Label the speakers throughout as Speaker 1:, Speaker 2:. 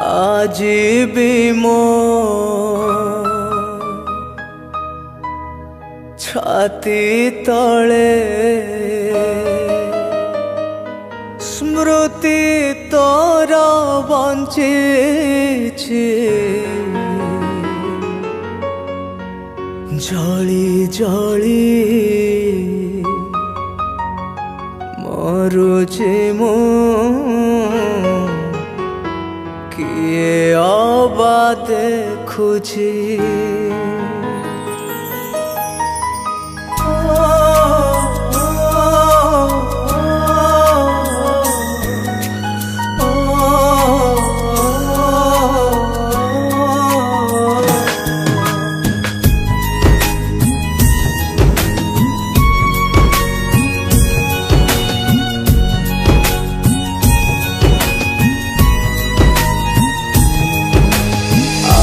Speaker 1: आज भी मो छाती तले स्मृति तोर बंचिछि जली जली मरुछि मु किए अबा देखुछि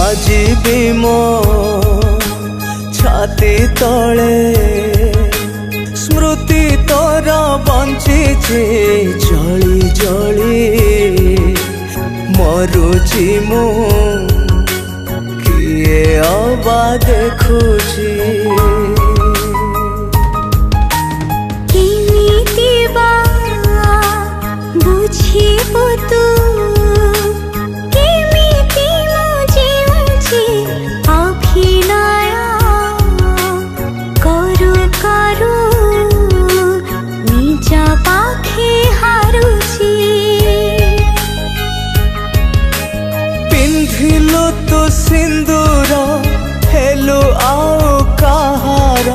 Speaker 1: आज भी मो छाती तले स्मृति तोर बंचिछि जली जली मरुछि मु किए अबा देखुछि
Speaker 2: केमिति बा बुझिबु तू
Speaker 1: पिंधिलु तो सिंदूर हेलो आओ कहार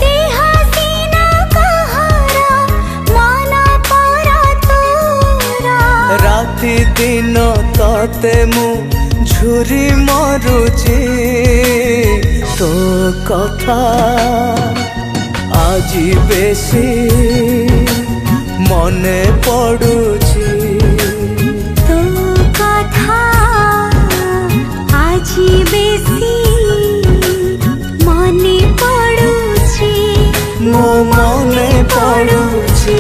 Speaker 2: देहासीना कहार मन परा तोरा
Speaker 1: राति दिन तते मु झुरी मरुछि तो कथा आज बेसी मने पड़ुछि
Speaker 2: बेसी मने पड़ुछि
Speaker 1: मो मने पड़ुछि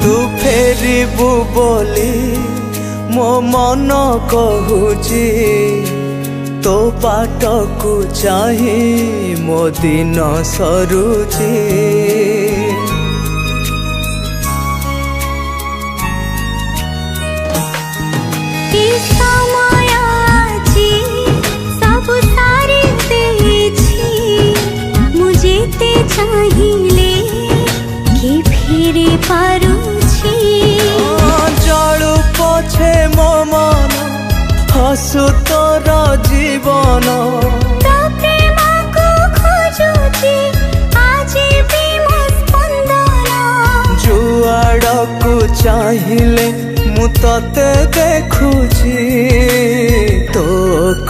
Speaker 1: तू फेरिबु बोली मो मन कहूची तो बाट को चाही मो दिन सरुची
Speaker 2: चाहिए कि फेरी पारुछि
Speaker 1: जलु पछे मो मन हसु तोर जीवन
Speaker 2: तो प्रेम को खोजुछि आज भी मो स्पंदन
Speaker 1: जुआड़ को चाहिए मु तते देखुछि तो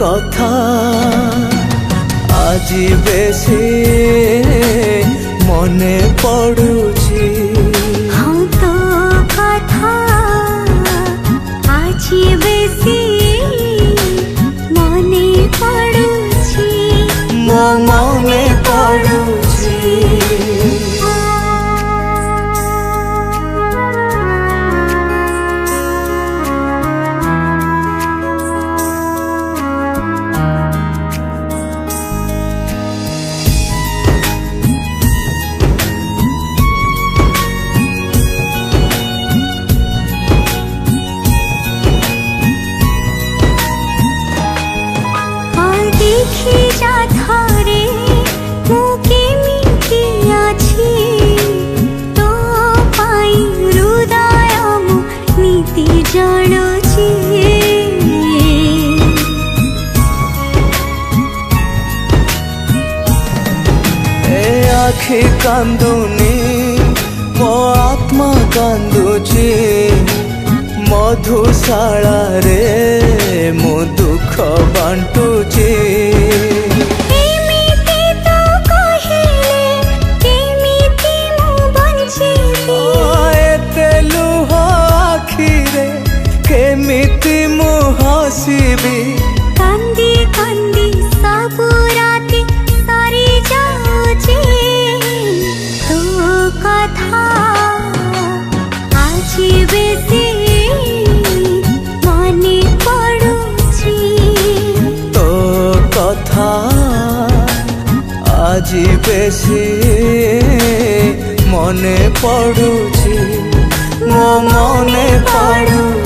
Speaker 1: कथा आज बेसी मने पड़ुछि
Speaker 2: हाँ तो कथा आज बेसी मने पड़ुछि
Speaker 1: मो मने पड़ुछि आखि कांदुनी मो आत्मा कांदुची मधुशाला रे मो दुख बांटुची
Speaker 2: एमिति तो कहिले केमिति मु बंचिबी
Speaker 1: एते लुह आखिरे केमिति मु हसिबी
Speaker 2: कांदी कांदी सबु राति सरी जाउची तो कथा आजी बेसी मने पडुची
Speaker 1: तो कथा आजी बेसी मने पडुची मो मने पडुची।